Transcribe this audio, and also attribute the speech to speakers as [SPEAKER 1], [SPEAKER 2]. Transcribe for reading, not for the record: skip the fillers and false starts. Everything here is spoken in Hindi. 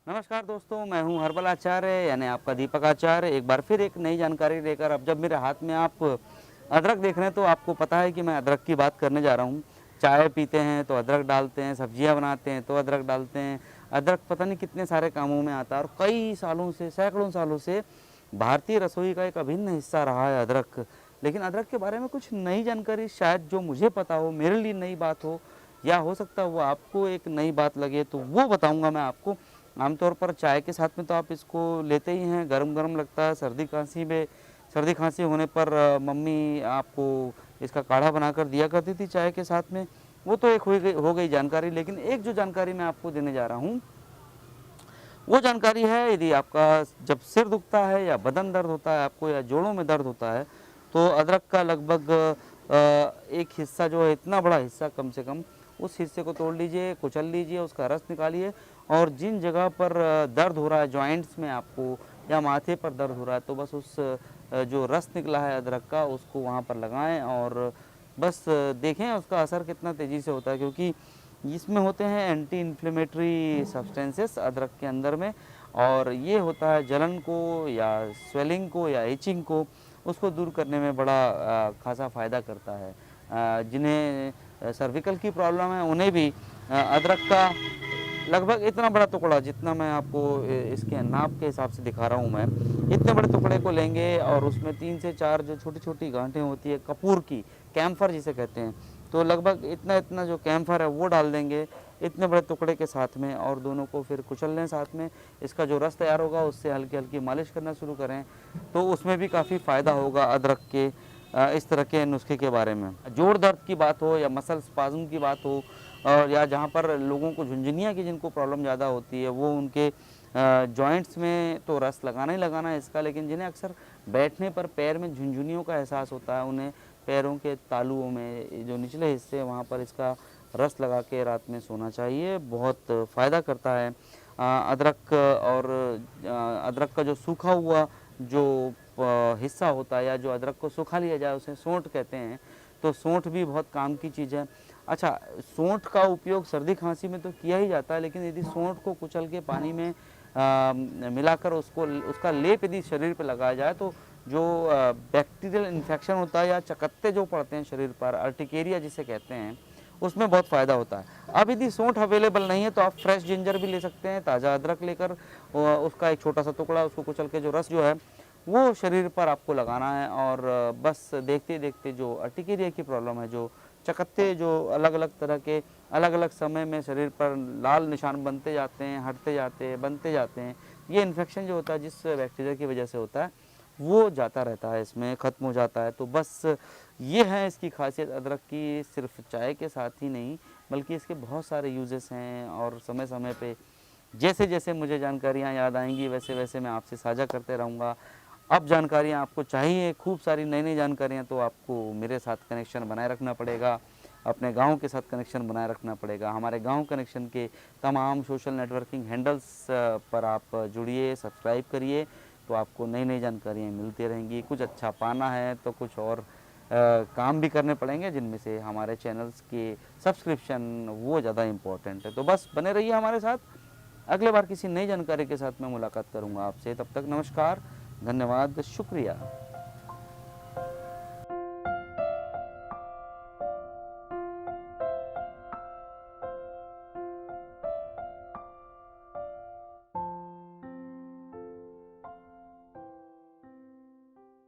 [SPEAKER 1] नमस्कार दोस्तों, मैं हूं हर्बल आचार्य यानी आपका दीपक आचार्य। एक बार फिर एक नई जानकारी लेकर अब जब मेरे हाथ में आप अदरक देख रहे हैं तो आपको पता है कि मैं अदरक की बात करने जा रहा हूं। चाय पीते हैं तो अदरक डालते हैं, सब्जियां बनाते हैं तो अदरक डालते हैं। अदरक पता नहीं कितने सारे कामों में आता है और कई सालों से, सैकड़ों सालों से भारतीय रसोई का एक अभिन्न हिस्सा रहा है अदरक। लेकिन अदरक के बारे में कुछ नई जानकारी शायद जो मुझे पता हो, मेरे लिए नई बात हो, या हो सकता है वो आपको एक नई बात लगे, तो वो बताऊंगा मैं आपको। आमतौर पर चाय के साथ में तो आप इसको लेते ही हैं, गरम-गरम लगता है। सर्दी खांसी होने पर मम्मी आपको इसका काढ़ा बनाकर दिया करती थी चाय के साथ में। वो तो एक हो गई जानकारी, लेकिन एक जो जानकारी मैं आपको देने जा रहा हूँ, वो जानकारी है यदि आपका जब सिर दुखता है या बदन दर्द होता है आपको या जोड़ों में दर्द होता है, तो अदरक का लगभग एक हिस्सा जो है, इतना बड़ा हिस्सा कम से कम, उस हिस्से को तोड़ लीजिए, कुचल लीजिए, उसका रस निकालिए और जिन जगह पर दर्द हो रहा है जॉइंट्स में आपको या माथे पर दर्द हो रहा है, तो बस उस जो रस निकला है अदरक का उसको वहाँ पर लगाएं और बस देखें उसका असर कितना तेज़ी से होता है। क्योंकि इसमें होते हैं एंटी इन्फ्लेमेटरी सब्सटेंसेस अदरक के अंदर में, और ये होता है जलन को या स्वेलिंग को या इचिंग को उसको दूर करने में बड़ा खासा फ़ायदा करता है। जिन्हें सर्विकल की प्रॉब्लम है उन्हें भी अदरक का लगभग इतना बड़ा टुकड़ा, जितना मैं आपको इसके नाप के हिसाब से दिखा रहा हूँ मैं, इतने बड़े टुकड़े को लेंगे और उसमें 3 से 4 जो छोटी-छोटी गाँठें होती है कपूर की, कैम्फर जिसे कहते हैं, तो लगभग इतना-इतना जो कैम्फर है वो डाल देंगे इतने बड़े टुकड़े के साथ में, और दोनों को फिर कुचल लें साथ में। इसका जो रस तैयार होगा उससे हल्की-हल्की मालिश करना शुरू करें, तो उसमें भी काफ़ी फ़ायदा होगा अदरक के इस तरह के नुस्खे के बारे में। जोड़ दर्द की बात हो या मसल स्पाज़म की बात हो, और या जहाँ पर लोगों को झुनझुनिया की जिनको प्रॉब्लम ज़्यादा होती है, वो उनके जॉइंट्स में तो रस लगाना ही लगाना है इसका, लेकिन जिन्हें अक्सर बैठने पर पैर में झुनझुनियों का एहसास होता है, उन्हें पैरों के तालुओं में जो निचले हिस्से हैं वहाँ पर इसका रस लगा के रात में सोना चाहिए, बहुत फ़ायदा करता है। अदरक और अदरक का जो सूखा हुआ जो हिस्सा होता है या जो अदरक को सुखा लिया जाए उसे सोंठ कहते हैं, तो सोंठ भी बहुत काम की चीज़ है। अच्छा, सोंठ का उपयोग सर्दी खांसी में तो किया ही जाता है, लेकिन यदि सोंठ को कुचल के पानी में मिलाकर उसका लेप यदि शरीर पे लगाया जाए, तो जो बैक्टीरियल इन्फेक्शन होता है या चकत्ते जो पड़ते हैं शरीर पर, अर्टिकेरिया जिसे कहते हैं, उसमें बहुत फ़ायदा होता है। अब यदि सोंठ अवेलेबल नहीं है तो आप फ्रेश जिंजर भी ले सकते हैं, ताज़ा अदरक लेकर उसका एक छोटा सा टुकड़ा उसको कुचल के जो रस जो है वो शरीर पर आपको लगाना है, और बस देखते देखते जो अर्टिकेरिया की प्रॉब्लम है, जो चकत्ते जो अलग-अलग तरह के अलग-अलग समय में शरीर पर लाल निशान बनते जाते हैं, हटते जाते हैं, बनते जाते हैं, ये इन्फेक्शन जो होता है जिस बैक्टीरिया की वजह से होता है, वो जाता रहता है, इसमें ख़त्म हो जाता है। तो बस ये है इसकी ख़ासियत अदरक की, सिर्फ़ चाय के साथ ही नहीं बल्कि इसके बहुत सारे यूज़ेस हैं, और समय-समय पे जैसे-जैसे मुझे जानकारियाँ याद आएँगी वैसे-वैसे मैं आपसे साझा करते रहूँगा। अब जानकारियाँ आपको चाहिए, खूब सारी नई-नई जानकारियाँ, तो आपको मेरे साथ कनेक्शन बनाए रखना पड़ेगा, अपने गाँव के साथ कनेक्शन बनाए रखना पड़ेगा। हमारे गाँव कनेक्शन के तमाम सोशल नेटवर्किंग हैंडल्स पर आप जुड़िए, सब्सक्राइब करिए, तो आपको नई-नई जानकारियाँ मिलती रहेंगी। कुछ अच्छा पाना है तो कुछ और काम भी करने पड़ेंगे, जिनमें से हमारे चैनल्स के सब्सक्रिप्शन वो ज़्यादा इम्पोर्टेंट है। तो बस बने रहिए हमारे साथ। अगले बार किसी नई जानकारी के साथ मैं मुलाकात करूँगा आपसे। तब तक नमस्कार, धन्यवाद, शुक्रिया।